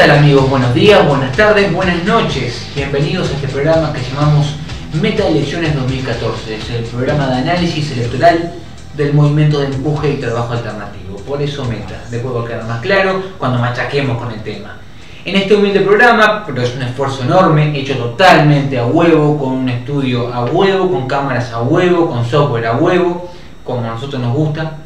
tal amigos? Buenos días, buenas tardes, buenas noches. Bienvenidos a este programa que llamamos Meta Elecciones 2014. Es el programa de análisis electoral del movimiento de empuje y trabajo alternativo. Por eso Meta, después va a quedar más claro cuando machaquemos con el tema. En este humilde programa, pero es un esfuerzo enorme, hecho totalmente a huevo, con un estudio a huevo, con cámaras a huevo, con software a huevo, como a nosotros nos gusta,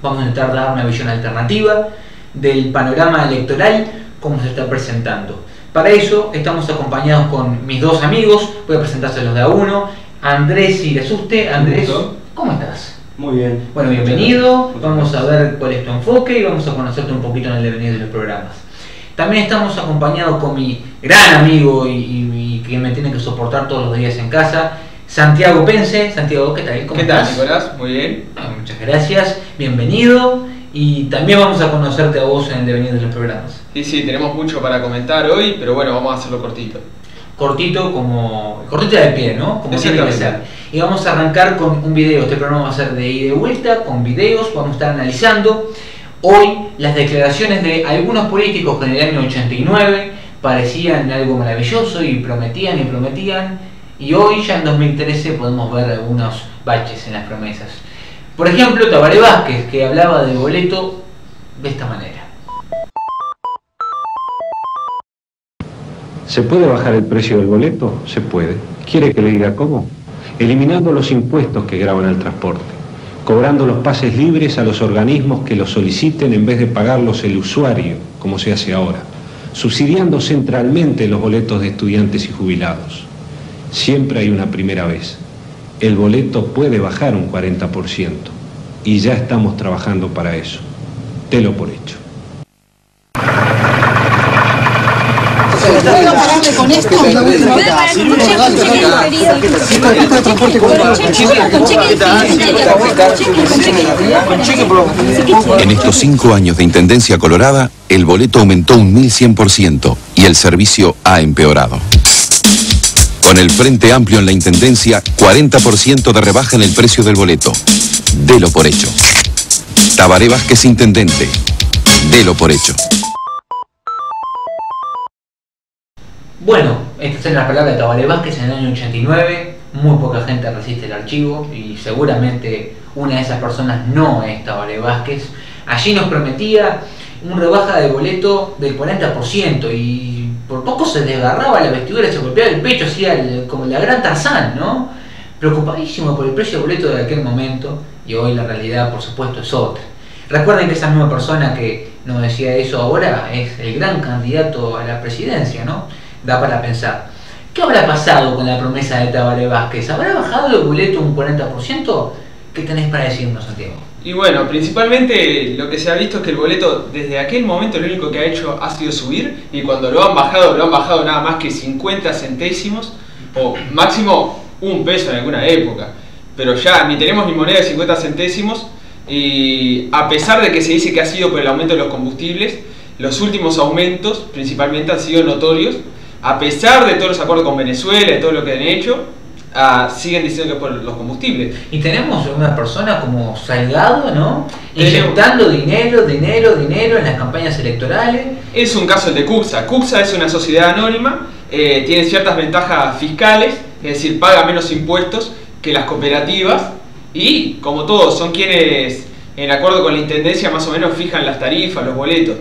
vamos a intentar dar una visión alternativa del panorama electoral como se está presentando. Para eso estamos acompañados con mis dos amigos, voy a presentárselos de a uno. Andrés Irasuste. Andrés, ¿cómo estás? Muy bien. Bueno, bienvenido, vamos a ver cuál es tu enfoque y vamos a conocerte un poquito en el devenir de los programas. También estamos acompañados con mi gran amigo y que me tiene que soportar todos los días en casa, Santiago Pense. Santiago, ¿qué tal? ¿Qué tal, Nicolás? Muy bien. Muchas gracias, bienvenido. Y también vamos a conocerte a vos en el devenir de los programas. Sí, tenemos mucho para comentar hoy, pero bueno, vamos a hacerlo cortito. Cortito de pie, ¿no? Como tiene que ser. Y vamos a arrancar con un video. Este programa va a ser de ida y de vuelta, con videos, vamos a estar analizando hoy las declaraciones de algunos políticos que en el año 89 parecían algo maravilloso y prometían, y hoy ya en 2013 podemos ver algunos baches en las promesas. Por ejemplo, Tabaré Vázquez, que hablaba del boleto de esta manera. ¿Se puede bajar el precio del boleto? Se puede. ¿Quiere que le diga cómo? Eliminando los impuestos que gravan el transporte, cobrando los pases libres a los organismos que los soliciten en vez de pagarlos el usuario, como se hace ahora, subsidiando centralmente los boletos de estudiantes y jubilados. Siempre hay una primera vez. El boleto puede bajar un 40% y ya estamos trabajando para eso. Telo por hecho. Con esto, en estos 5 años de Intendencia Colorada, el boleto aumentó un 1100% y el servicio ha empeorado. Con el Frente Amplio en la Intendencia, 40% de rebaja en el precio del boleto. Delo por hecho. Tabaré Vázquez, Intendente. Delo por hecho. Bueno, estas son las palabras de Tabaré Vázquez en el año 89. Muy poca gente resiste el archivo y seguramente una de esas personas no es Tabaré Vázquez. Allí nos prometía una rebaja de boleto del 40% y por poco se desgarraba la vestidura, se golpeaba el pecho, hacía como la gran Tarzán, ¿no? Preocupadísimo por el precio del boleto de aquel momento, y hoy la realidad, por supuesto, es otra. Recuerden que esa misma persona que nos decía eso ahora es el gran candidato a la presidencia, ¿no? Da para pensar. ¿Qué habrá pasado con la promesa de Tabaré Vázquez? ¿Habrá bajado el boleto un 40%? ¿Qué tenés para decirnos, Santiago? Y bueno, principalmente lo que se ha visto es que el boleto desde aquel momento lo único que ha hecho ha sido subir, y cuando lo han bajado nada más que 50 centésimos o máximo un peso en alguna época, pero ya ni tenemos ni moneda de 50 centésimos, y a pesar de que se dice que ha sido por el aumento de los combustibles, los últimos aumentos principalmente han sido notorios, a pesar de todos los acuerdos con Venezuela y todo lo que han hecho. Siguen diciendo que es por los combustibles. Y tenemos una persona como Salgado, ¿no? Inyectando dinero en las campañas electorales. Es un caso el de CUCSA. CUCSA es una sociedad anónima, tiene ciertas ventajas fiscales, es decir, paga menos impuestos que las cooperativas, y como todos son quienes, en acuerdo con la Intendencia, más o menos fijan las tarifas, los boletos.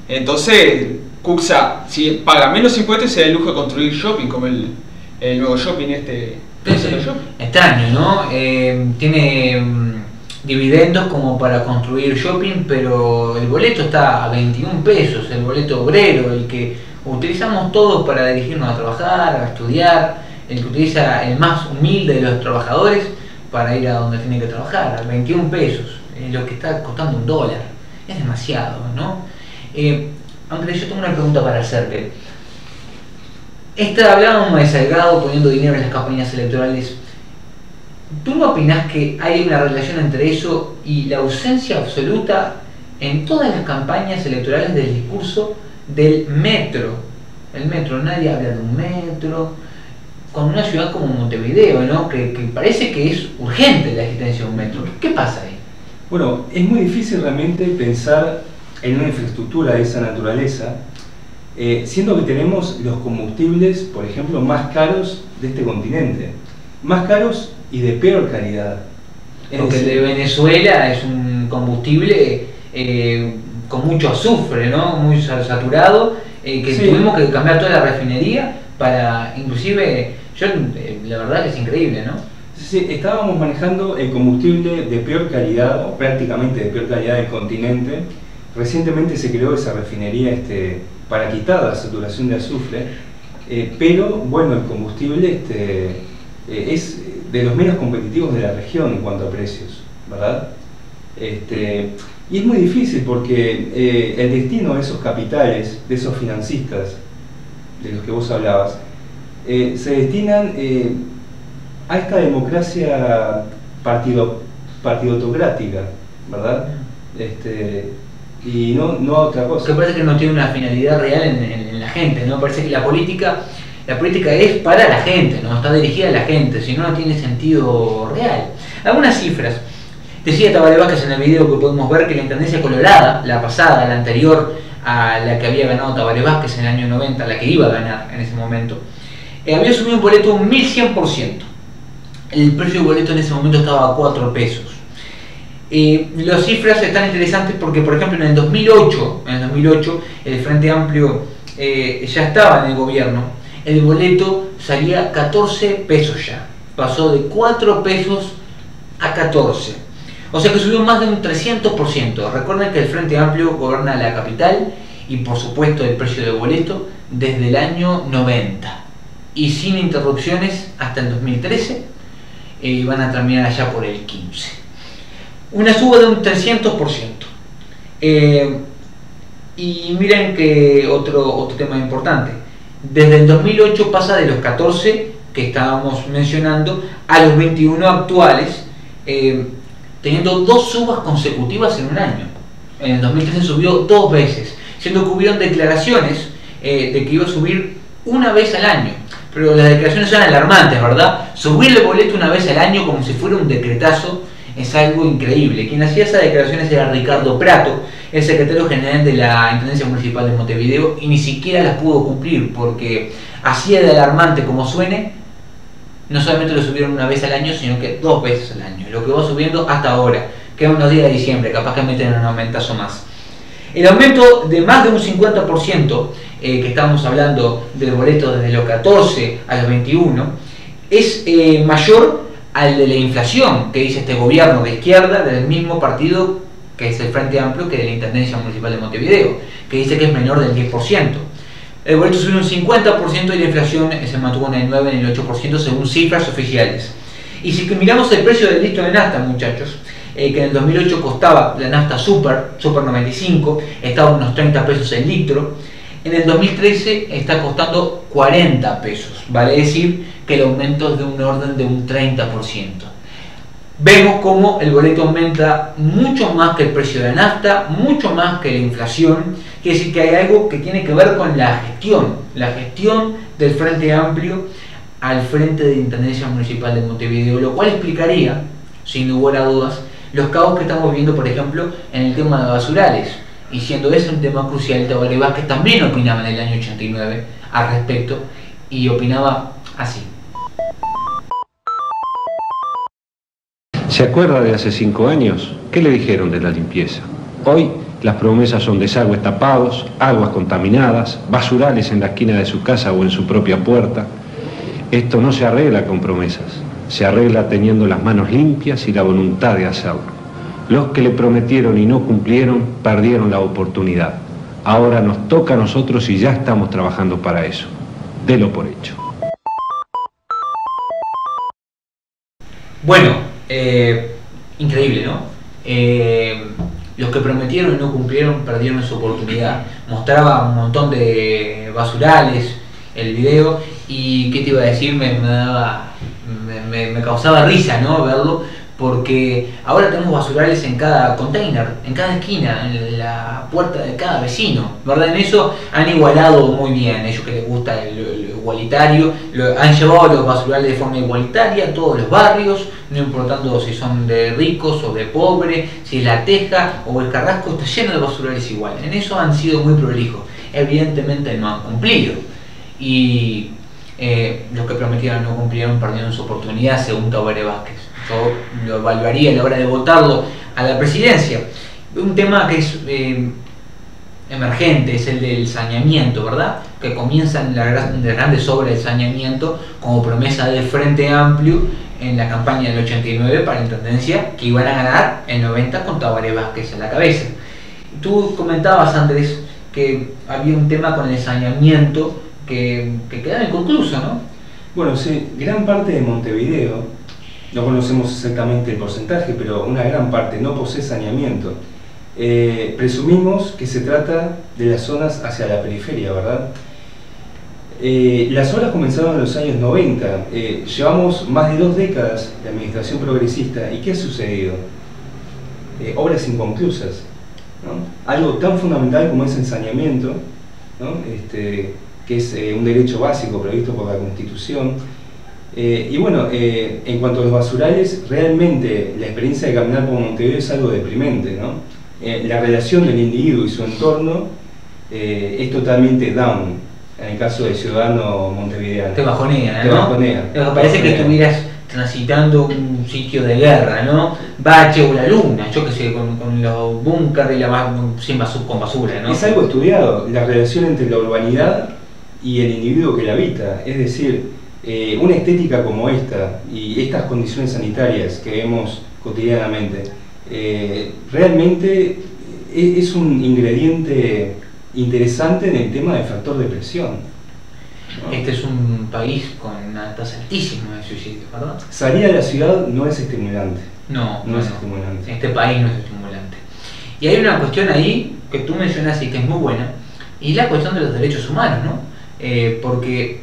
Entonces, CUCSA, si paga menos impuestos, se da el lujo de construir shopping, como el nuevo shopping extraño, ¿no? Tiene dividendos como para construir shopping, pero el boleto está a 21 pesos, el boleto obrero, el que utilizamos todos para dirigirnos a trabajar, a estudiar, el que utiliza el más humilde de los trabajadores para ir a donde tiene que trabajar, a 21 pesos, lo que está costando $1. Es demasiado, ¿no? Aunque yo tengo una pregunta para hacerle. Hablábamos de Salgado poniendo dinero en las campañas electorales. ¿Tú no opinás que hay una relación entre eso y la ausencia absoluta en todas las campañas electorales del discurso del metro? El metro, nadie habla de un metro, con una ciudad como Montevideo, ¿no? que parece que es urgente la existencia de un metro. ¿Qué pasa ahí? Bueno, es muy difícil realmente pensar en una infraestructura de esa naturaleza siendo que tenemos los combustibles, por ejemplo, más caros de este continente, más caros y de peor calidad. Porque el de Venezuela es un combustible con mucho azufre, ¿no? Muy saturado, que sí, tuvimos que cambiar toda la refinería para, inclusive, la verdad que es increíble, ¿no? Sí, estábamos manejando el combustible de peor calidad, o prácticamente de peor calidad del continente. Recientemente se creó esa refinería para quitar la saturación de azufre, pero bueno, el combustible es de los menos competitivos de la región en cuanto a precios, ¿verdad? Y es muy difícil porque el destino de esos capitales, de esos financistas de los que vos hablabas, se destinan a esta democracia partidocrática, ¿verdad? Y no a otra cosa. Que parece que no tiene una finalidad real en la gente, ¿no? Parece que la política es para la gente, ¿no? Está dirigida a la gente, si no, no tiene sentido real. Algunas cifras. Decía Tabaré Vázquez en el video que podemos ver que la Intendencia Colorada, la pasada, la anterior a la que había ganado Tabaré Vázquez en el año 90, la que iba a ganar en ese momento, había subido un boleto un 1100%. El precio del boleto en ese momento estaba a 4 pesos. Las cifras están interesantes porque, por ejemplo, en el 2008 el Frente Amplio ya estaba en el gobierno. El boleto salía 14 pesos ya. Pasó de 4 pesos a 14. O sea que subió más de un 300%. Recuerden que el Frente Amplio gobierna la capital y, por supuesto, el precio del boleto desde el año 90. Y sin interrupciones hasta el 2013. Van a terminar allá por el 15. Una suba de un 300%. Y miren que otro tema importante. Desde el 2008 pasa de los 14 que estábamos mencionando a los 21 actuales, teniendo 2 subas consecutivas en un año. En el 2013 subió 2 veces, siendo que hubieron declaraciones de que iba a subir una vez al año. Pero las declaraciones son alarmantes, ¿verdad? Subir el boleto una vez al año como si fuera un decretazo es algo increíble. Quien hacía esas declaraciones era Ricardo Prato, el secretario general de la Intendencia Municipal de Montevideo, y ni siquiera las pudo cumplir porque, así de alarmante como suene, no solamente lo subieron una vez al año, sino que 2 veces al año, lo que va subiendo hasta ahora. Quedan unos días de diciembre, capaz que meten un aumentazo más. El aumento de más de un 50%, que estamos hablando del boleto desde los 14 a los 21, es mayor al de la inflación que dice este gobierno de izquierda del mismo partido que es el Frente Amplio, que de la Intendencia Municipal de Montevideo, que dice que es menor del 10%. El boleto subió un 50% y la inflación se mantuvo en el 9, en el 8% según cifras oficiales. Y si miramos el precio del litro de nafta, muchachos, que en el 2008 costaba la nafta Super 95, estaba a unos 30 pesos el litro. En el 2013 está costando 40 pesos, vale decir que el aumento es de un orden de un 30%. Vemos cómo el boleto aumenta mucho más que el precio de la nafta, mucho más que la inflación. Quiere decir que hay algo que tiene que ver con la gestión del Frente Amplio al frente de la Intendencia Municipal de Montevideo, lo cual explicaría, sin lugar a dudas, los caos que estamos viendo, por ejemplo, en el tema de basurales. Y siendo ese un tema crucial, Tabaré Vázquez también opinaba en el año 89 al respecto, y opinaba así. ¿Se acuerda de hace 5 años? ¿Qué le dijeron de la limpieza? Hoy las promesas son desagües tapados, aguas contaminadas, basurales en la esquina de su casa o en su propia puerta. Esto no se arregla con promesas, se arregla teniendo las manos limpias y la voluntad de hacerlo. Los que le prometieron y no cumplieron perdieron la oportunidad. Ahora nos toca a nosotros y ya estamos trabajando para eso. Delo por hecho. Bueno, increíble, ¿no? Los que prometieron y no cumplieron perdieron su oportunidad. Mostraba un montón de basurales el video, y qué te iba a decir, me causaba risa, ¿no? Verlo, porque ahora tenemos basurales en cada container, en cada esquina, en la puerta de cada vecino, ¿verdad? En eso han igualado muy bien, ellos que les gusta lo igualitario, han llevado los basurales de forma igualitaria a todos los barrios, no importando si son de ricos o de pobres, si es La Teja o el Carrasco, está lleno de basurales iguales. En eso han sido muy prolijos. evidentemente no han cumplido. Y los que prometieron no cumplieron, perdieron su oportunidad, según Tabaré Vázquez. Yo lo evaluaría a la hora de votarlo a la presidencia. Un tema que es emergente es el del saneamiento, ¿verdad? Que comienzan las grandes obras de saneamiento como promesa del Frente Amplio en la campaña del 89 para la intendencia, que iban a ganar el 90 con Tabaré Vázquez a la cabeza. Tú comentabas, Andrés, que había un tema con el saneamiento que quedaba inconcluso, ¿no? Bueno, sí, gran parte de Montevideo, no conocemos exactamente el porcentaje, pero una gran parte no posee saneamiento. Presumimos que se trata de las zonas hacia la periferia, ¿verdad? Las obras comenzaron en los años 90, llevamos más de 2 décadas de administración progresista, ¿y qué ha sucedido? Obras inconclusas, ¿no? Algo tan fundamental como es el saneamiento, ¿no? Que es un derecho básico previsto por la Constitución. Y bueno, en cuanto a los basurales, realmente la experiencia de caminar por Montevideo es algo deprimente, ¿no? La relación del individuo y su entorno es totalmente down, en el caso del ciudadano montevideano. Te bajonea, ¿no? Te bajonea. Parece que estuvieras transitando un sitio de guerra, ¿no? Bache o la luna, yo que sé, con los búnkeres y con basura, ¿no? Es algo estudiado, la relación entre la urbanidad y el individuo que la habita, es decir, una estética como esta y estas condiciones sanitarias que vemos cotidianamente, realmente es un ingrediente interesante en el tema del factor depresión, ¿no? Este es un país con una tasa altísima de suicidio, ¿verdad? Salir a la ciudad no es estimulante. No es estimulante. Este país no es estimulante. Y hay una cuestión ahí que tú mencionas y que es muy buena, y la cuestión de los derechos humanos, ¿no? Porque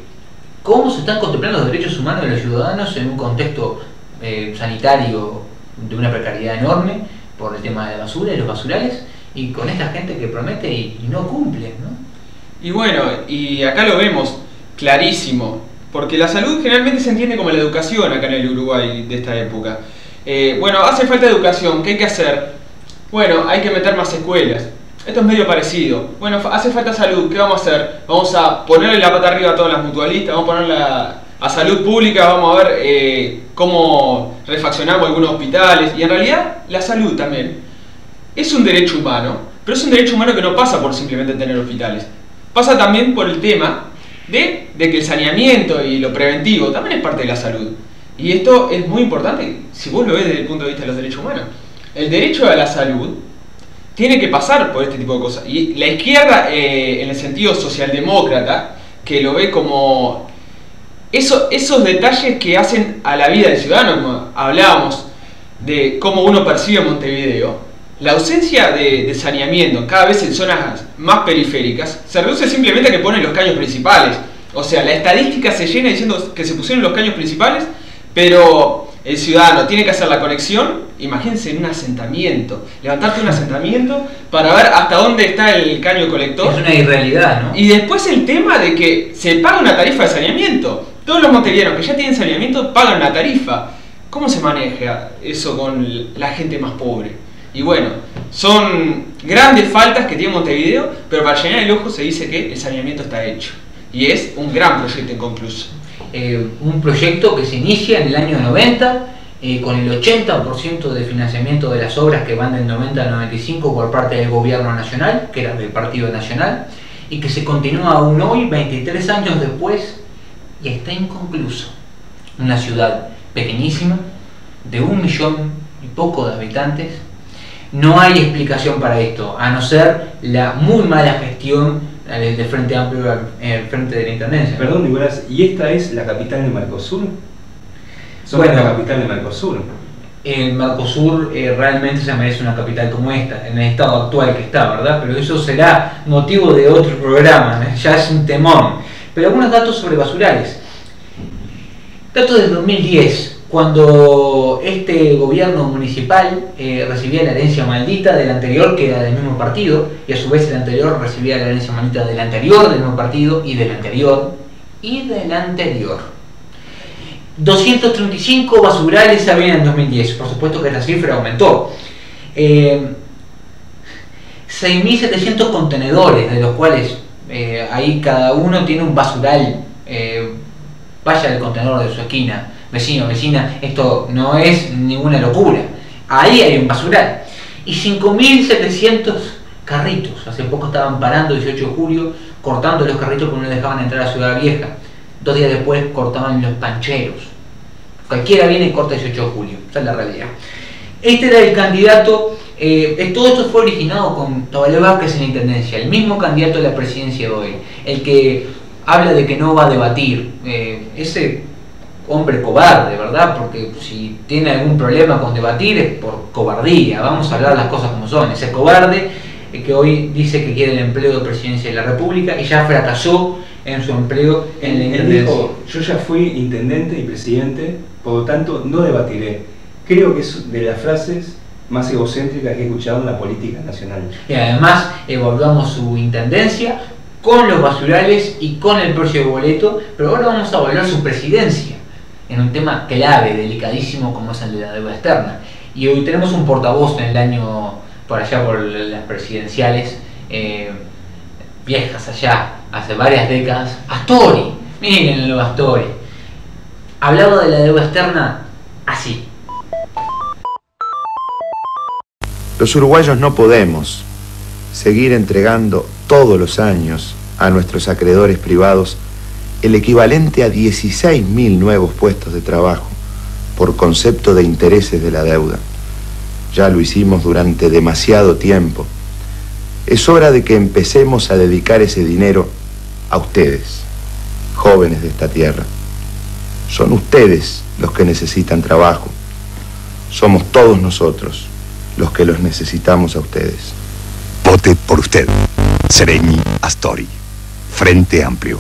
cómo se están contemplando los derechos humanos de los ciudadanos en un contexto sanitario de una precariedad enorme por el tema de la basura y los basurales, y con esta gente que promete y no cumple, ¿no? Y bueno, y acá lo vemos clarísimo, porque la salud generalmente se entiende como la educación acá en el Uruguay de esta época. Bueno, hace falta educación, ¿qué hay que hacer? Bueno, hay que meter más escuelas. Esto es medio parecido. Bueno, hace falta salud, ¿qué vamos a hacer? Vamos a ponerle la pata arriba a todas las mutualistas, vamos a ponerla a salud pública, vamos a ver cómo refaccionamos algunos hospitales. Y en realidad, la salud también es un derecho humano, pero es un derecho humano que no pasa por simplemente tener hospitales. Pasa también por el tema de que el saneamiento y lo preventivo también es parte de la salud. Y esto es muy importante si vos lo ves desde el punto de vista de los derechos humanos. El derecho a la salud tiene que pasar por este tipo de cosas. Y la izquierda, en el sentido socialdemócrata, que lo ve como esos detalles que hacen a la vida del ciudadano, como hablábamos de cómo uno percibe Montevideo, la ausencia de saneamiento, cada vez en zonas más periféricas, se reduce simplemente a que ponen los caños principales. O sea, la estadística se llena diciendo que se pusieron los caños principales, pero el ciudadano tiene que hacer la conexión. Imagínense en un asentamiento, levantarte un asentamiento para ver hasta dónde está el caño colector. Es una irrealidad, ¿no? Y después el tema de que se paga una tarifa de saneamiento. Todos los montevideanos que ya tienen saneamiento pagan una tarifa. ¿Cómo se maneja eso con la gente más pobre? Y bueno, son grandes faltas que tiene Montevideo, pero para llenar el ojo se dice que el saneamiento está hecho. Y es un gran proyecto inconcluso. Un proyecto que se inicia en el año 90, con el 80% de financiamiento de las obras que van del 90 al 95 por parte del gobierno nacional, que era del Partido Nacional, y que se continúa aún hoy, 23 años después, y está inconcluso. Una ciudad pequeñísima, de 1 millón y poco de habitantes. No hay explicación para esto, a no ser la muy mala gestión del Frente Amplio al frente de la Intendencia. Perdón, Nicolás, ¿y esta es la capital de Mercosur? Bueno, la capital de Mercosur. El Mercosur realmente se merece una capital como esta, en el estado actual que está, ¿verdad? Pero eso será motivo de otro programa, ¿eh? Ya es un temón. Pero algunos datos sobre basurales. Datos del 2010. Cuando este gobierno municipal recibía la herencia maldita del anterior, que era del mismo partido, y a su vez el anterior recibía la herencia maldita del anterior, del mismo partido, y del anterior, y del anterior. 235 basurales había en 2010, por supuesto que esta cifra aumentó. 6.700 contenedores, de los cuales ahí cada uno tiene un basural. Vaya al contenedor de su esquina, vecino, vecina, esto no es ninguna locura. Ahí hay un basural. Y 5.700 carritos. Hace poco estaban parando 18 de julio, cortando los carritos porque no dejaban entrar a Ciudad Vieja. 2 días después cortaban los pancheros. Cualquiera viene y corta 18 de julio. Esa es la realidad. Este era el candidato. Todo esto fue originado con Tabaré Vázquez en la intendencia, el mismo candidato a la presidencia de hoy, el que habla de que no va a debatir. Ese hombre cobarde, ¿verdad? Porque si tiene algún problema con debatir es por cobardía. Vamos a hablar las cosas como son. Ese cobarde que hoy dice que quiere el empleo de presidencia de la República y ya fracasó en su empleo en la intendencia. Él dijo: yo ya fui intendente y presidente, por lo tanto no debatiré. Creo que es de las frases más egocéntricas que he escuchado en la política nacional. Y además evaluamos su intendencia con los basurales y con el precio de boleto, pero ahora vamos a evaluar su presidencia en un tema clave, delicadísimo como es el de la deuda externa. Y hoy tenemos un portavoz en el año, por allá por las presidenciales, viejas allá, hace varias décadas, Astori, mírenlo Astori, hablaba de la deuda externa así. Los uruguayos no podemos seguir entregando todos los años a nuestros acreedores privados el equivalente a 16.000 nuevos puestos de trabajo por concepto de intereses de la deuda. Ya lo hicimos durante demasiado tiempo. Es hora de que empecemos a dedicar ese dinero a ustedes, jóvenes de esta tierra. Son ustedes los que necesitan trabajo. Somos todos nosotros los que los necesitamos a ustedes. Vote por usted. Sereñi Astori. Frente Amplio.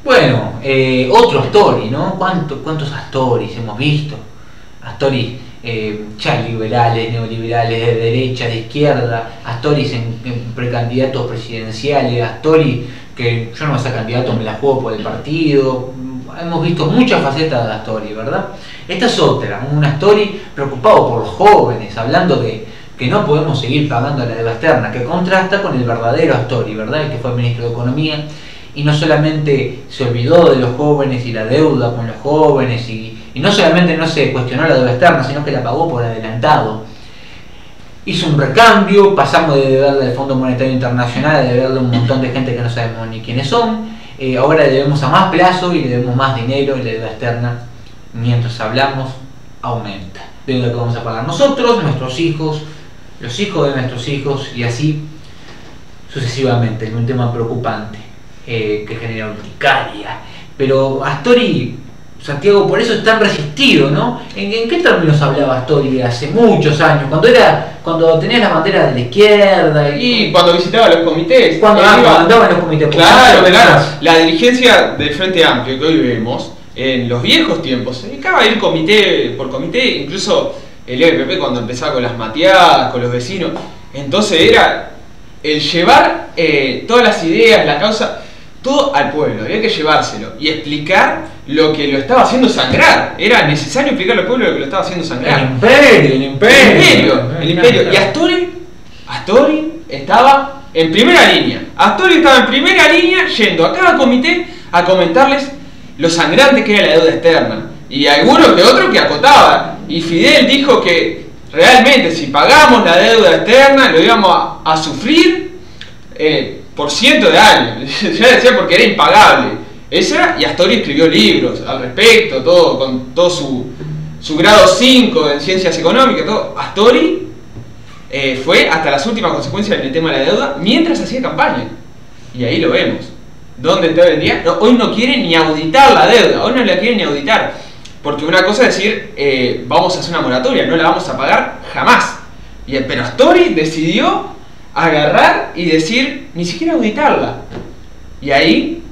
Bueno, otro Astori, ¿no? ¿Cuántos Astoris hemos visto? Astoris ya liberales, neoliberales, de derecha, de izquierda, Astoris en precandidatos presidenciales, Astori que yo no voy a ser candidato, me la juego por el partido. Hemos visto muchas facetas de Astori, ¿verdad? Esta es otra, un Astori preocupado por los jóvenes, hablando de que no podemos seguir pagando la deuda externa, que contrasta con el verdadero Astori, ¿verdad? El que fue ministro de Economía, y no solamente se olvidó de los jóvenes y la deuda con los jóvenes, y no solamente no se cuestionó la deuda externa, sino que la pagó por adelantado. Hizo un recambio, pasamos de deberle al Fondo Monetario Internacional a deberle a un montón de gente que no sabemos ni quiénes son. Ahora le debemos a más plazo y le debemos más dinero, y la deuda externa, mientras hablamos, aumenta. Deuda que vamos a pagar nosotros, nuestros hijos, los hijos de nuestros hijos, y así sucesivamente. Es un tema preocupante que genera urticaria. Pero Astori, Santiago, por eso es tan resistido, ¿no? ¿En qué términos hablaba Astori hace muchos años? Cuando tenías la bandera de la izquierda y cuando visitaba los comités. Cuando andaba en los comités. Claro. La dirigencia del Frente Amplio que hoy vemos, en los viejos tiempos, se dedicaba a ir comité por comité, incluso el EPP cuando empezaba con las mateadas, con los vecinos. Entonces era el llevar todas las ideas, la causa, todo al pueblo, había que llevárselo y explicar lo que lo estaba haciendo sangrar. Era necesario explicarle al pueblo lo que lo estaba haciendo sangrar. El imperio. Y Astori estaba en primera línea. Astori estaba en primera línea yendo a cada comité a comentarles lo sangrante que era la deuda externa. Y alguno que otro que acotaba. Y Fidel dijo que realmente si pagamos la deuda externa lo íbamos a sufrir por cientos de años. Ya decía porque era impagable. Y Astori escribió libros al respecto, todo con todo su grado 5 en ciencias económicas, todo. Astori fue hasta las últimas consecuencias en el tema de la deuda mientras hacía campaña. Y ahí lo vemos. ¿Dónde está hoy en día? No, hoy no quiere ni auditar la deuda, hoy no la quiere ni auditar. Porque una cosa es decir, vamos a hacer una moratoria, no la vamos a pagar jamás. Pero Astori decidió agarrar y decir, ni siquiera auditarla. Y ahí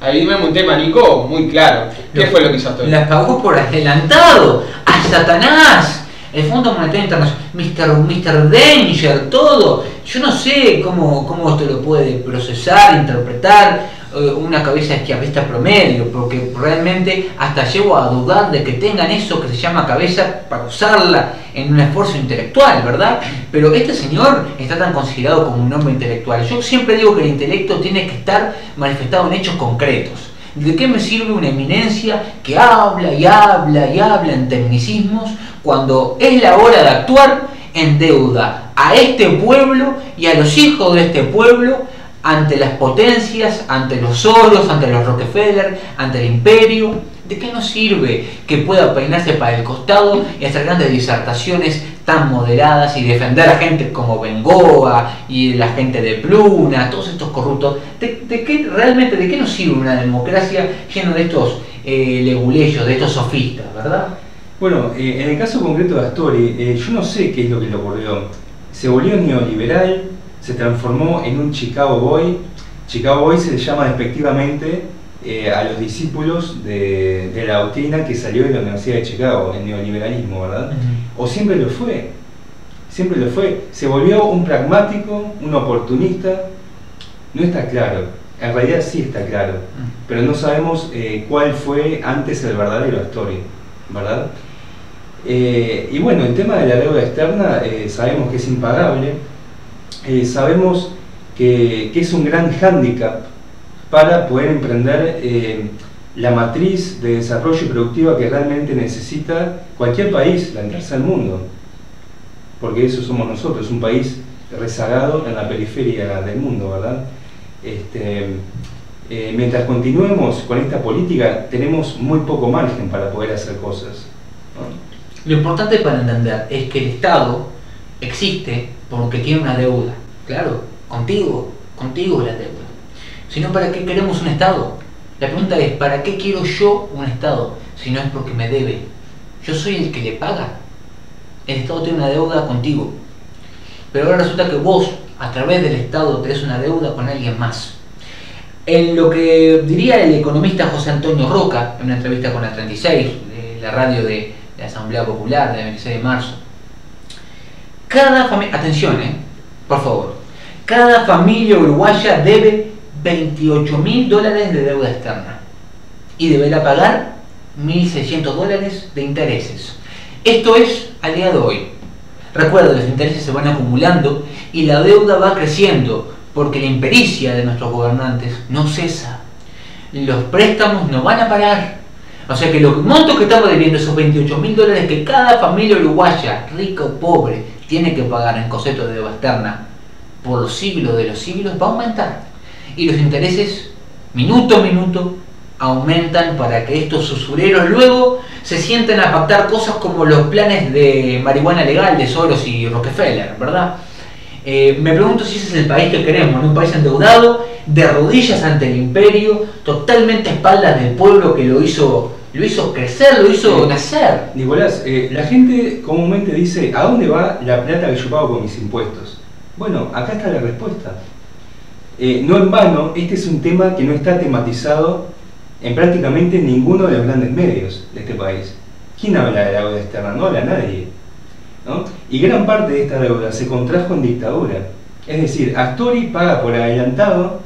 vemos un tema, Nico, muy claro. ¿Qué fue lo que hizo Astori? Las pagó por adelantado, a Satanás, el Fondo Monetario Internacional, Mr. Danger, todo. Yo no sé cómo esto lo puede procesar, interpretar una cabeza esquiavista promedio, porque realmente hasta llego a dudar de que tengan eso que se llama cabeza para usarla en un esfuerzo intelectual, ¿verdad? Pero este señor está tan considerado como un hombre intelectual. Yo siempre digo que el intelecto tiene que estar manifestado en hechos concretos. ¿De qué me sirve una eminencia que habla y habla y habla en tecnicismos cuando es la hora de actuar en deuda a este pueblo y a los hijos de este pueblo ante las potencias, ante los Soros, ante los Rockefeller, ante el imperio? ¿De qué nos sirve que pueda peinarse para el costado y hacer grandes disertaciones tan moderadas y defender a gente como Bengoa y la gente de Pluna, todos estos corruptos? ¿De qué nos sirve una democracia llena de estos leguleyos, de estos sofistas, verdad? Bueno, en el caso concreto de Astori, yo no sé qué es lo que le ocurrió. Se volvió neoliberal, se transformó en un Chicago Boy. Chicago Boy se le llama despectivamente a los discípulos de la doctrina que salió de la Universidad de Chicago, el neoliberalismo, ¿verdad? O siempre lo fue, se volvió un pragmático, un oportunista. No está claro, en realidad sí está claro, pero no sabemos cuál fue antes el verdadero Astori, ¿verdad? Y bueno, el tema de la deuda externa sabemos que es impagable, sabemos que es un gran hándicap para poder emprender la matriz de desarrollo productiva que realmente necesita cualquier país del tercer mundo, porque eso somos nosotros, un país rezagado en la periferia del mundo, ¿verdad? Mientras continuemos con esta política tenemos muy poco margen para poder hacer cosas, ¿no? Lo importante para entender es que el Estado existe porque tiene una deuda. Claro, contigo la deuda. Si no, ¿para qué queremos un Estado? La pregunta es, ¿para qué quiero yo un Estado? Si no es porque me debe. Yo soy el que le paga. El Estado tiene una deuda contigo. Pero ahora resulta que vos, a través del Estado, tenés una deuda con alguien más. En lo que diría el economista José Antonio Roca, en una entrevista con la 36, de la radio de la Asamblea Popular, del 26 de marzo, cada familia, atención, por favor, cada familia uruguaya debe $28.000 de deuda externa y deberá pagar $1.600 de intereses. Esto es al día de hoy. Recuerda, los intereses se van acumulando y la deuda va creciendo porque la impericia de nuestros gobernantes no cesa. Los préstamos no van a parar. O sea que los montos que estamos debiendo, esos $28.000 que cada familia uruguaya, rica o pobre, tiene que pagar en concepto de deuda externa por los siglos de los siglos, va a aumentar. Y los intereses, minuto a minuto, aumentan para que estos usureros luego se sienten a pactar cosas como los planes de marihuana legal de Soros y Rockefeller, ¿verdad? Me pregunto si ese es el país que queremos, ¿no? Un país endeudado, de rodillas ante el imperio, totalmente a espaldas del pueblo que lo hizo crecer, lo hizo nacer. Nicolás, la gente comúnmente dice, ¿a dónde va la plata que yo pago con mis impuestos? Bueno, acá está la respuesta. No en vano, este es un tema que no está tematizado en prácticamente ninguno de los grandes medios de este país. ¿Quién habla de la deuda externa? No habla nadie, ¿no? Y gran parte de esta deuda se contrajo en dictadura. Es decir, Astori paga por adelantado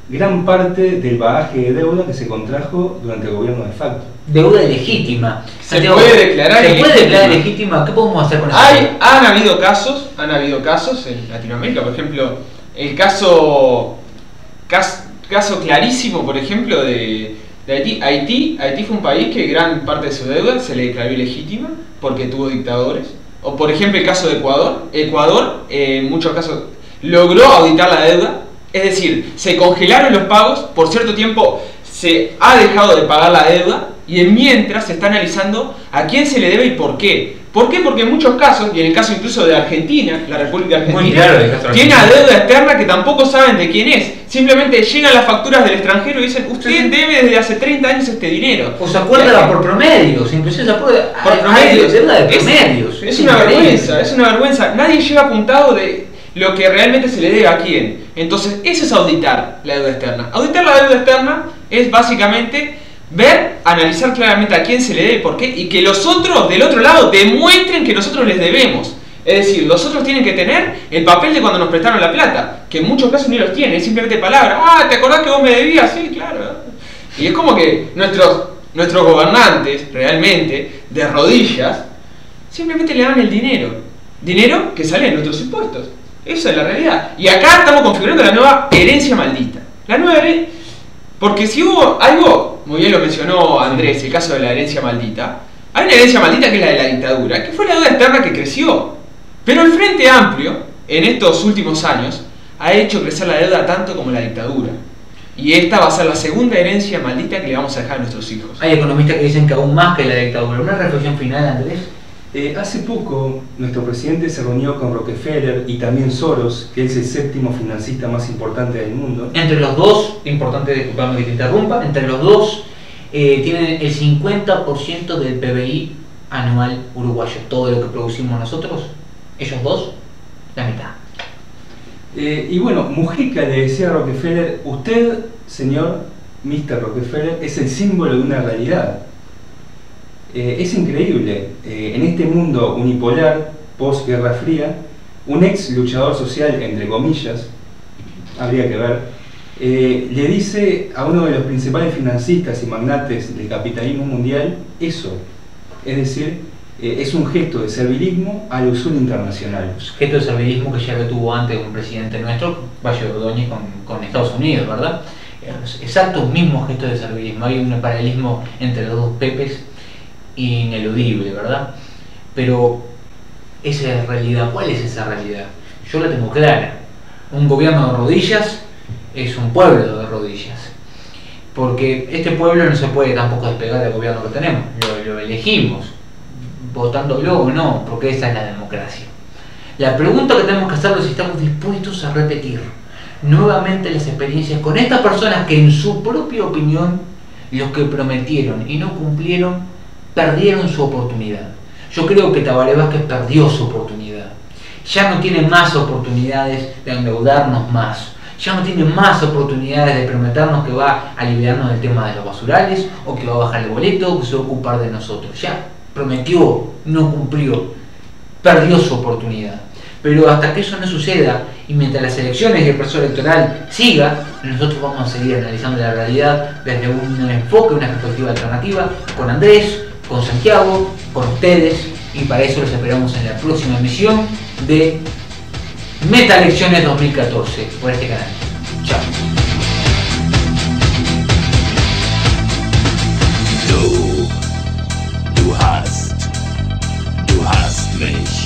gran parte del bagaje de deuda que se contrajo durante el gobierno de facto. Deuda legítima. ¿Se puede declarar legítima? ¿Qué podemos hacer con eso? Han habido casos en Latinoamérica, por ejemplo, el caso clarísimo, por ejemplo, de Haití. Haití fue un país que gran parte de su deuda se le declaró ilegítima porque tuvo dictadores. O por ejemplo el caso de Ecuador. Ecuador en muchos casos logró auditar la deuda, es decir, se congelaron los pagos, por cierto tiempo se ha dejado de pagar la deuda y mientras se está analizando a quién se le debe y por qué. ¿Por qué? Porque en muchos casos, y en el caso incluso de Argentina, la República Argentina, tiene una deuda externa que tampoco saben de quién es. Simplemente llegan las facturas del extranjero y dicen, usted debe desde hace 30 años este dinero. O se acuerda por promedios, inclusive se acuerda por promedios. Deuda de promedios. Es una vergüenza, es una vergüenza. Nadie lleva apuntado de lo que realmente se le debe a quién. Entonces, eso es auditar la deuda externa. Auditar la deuda externa es básicamente ver, analizar claramente a quién se le debe y por qué, y que los otros del otro lado demuestren que nosotros les debemos. Es decir, los otros tienen que tener el papel de cuando nos prestaron la plata, que en muchos casos ni los tienen, es simplemente palabras. Ah, ¿te acordás que vos me debías? Sí, claro. Y es como que nuestros gobernantes, realmente, de rodillas, simplemente le dan el dinero. Dinero que sale de nuestros impuestos. Esa es la realidad. Y acá estamos configurando la nueva herencia maldita. La nueva herencia... Porque si hubo algo, muy bien lo mencionó Andrés, el caso de la herencia maldita, hay una herencia maldita que es la de la dictadura, que fue la deuda externa que creció. Pero el Frente Amplio, en estos últimos años, ha hecho crecer la deuda tanto como la dictadura. Y esta va a ser la segunda herencia maldita que le vamos a dejar a nuestros hijos. Hay economistas que dicen que aún más que la dictadura. ¿Una reflexión final, Andrés? Hace poco, nuestro presidente se reunió con Rockefeller y también Soros, que es el séptimo financista más importante del mundo. Entre los dos, importante, disculpame que te interrumpa, entre los dos tienen el 50% del PBI anual uruguayo. Todo lo que producimos nosotros, ellos dos, la mitad. Y bueno, Mujica le decía a Rockefeller, usted, señor Mr. Rockefeller, es el símbolo de una realidad. Es increíble, en este mundo unipolar, post-Guerra Fría, un ex luchador social, entre comillas, habría que ver, le dice a uno de los principales financistas y magnates del capitalismo mundial eso. Es decir, es un gesto de servilismo a la usura internacional. Gesto de servilismo que ya lo tuvo antes un presidente nuestro, Valle Ordóñez, con Estados Unidos, ¿verdad? Exacto, mismo gesto de servilismo. Hay un paralelismo entre los dos Pepes ineludible, ¿verdad? Pero esa es realidad. ¿Cuál es esa realidad? Yo la tengo clara. Un gobierno de rodillas es un pueblo de rodillas, porque este pueblo no se puede tampoco despegar del gobierno que tenemos. Lo elegimos, votándolo o no, porque esa es la democracia. La pregunta que tenemos que hacerlo es si estamos dispuestos a repetir nuevamente las experiencias con estas personas que en su propia opinión, los que prometieron y no cumplieron, perdieron su oportunidad. Yo creo que Tabaré Vázquez perdió su oportunidad. Ya no tiene más oportunidades de endeudarnos más. Ya no tiene más oportunidades de prometernos que va a aliviarnos del tema de los basurales, o que va a bajar el boleto, o que se va a ocupar de nosotros. Ya prometió, no cumplió, perdió su oportunidad. Pero hasta que eso no suceda, y mientras las elecciones y el proceso electoral siga, nosotros vamos a seguir analizando la realidad desde un enfoque, una perspectiva alternativa, con Andrés, con Santiago, con ustedes, y para eso los esperamos en la próxima emisión de Meta Elecciones 2014 por este canal. Chao. Du hast mich.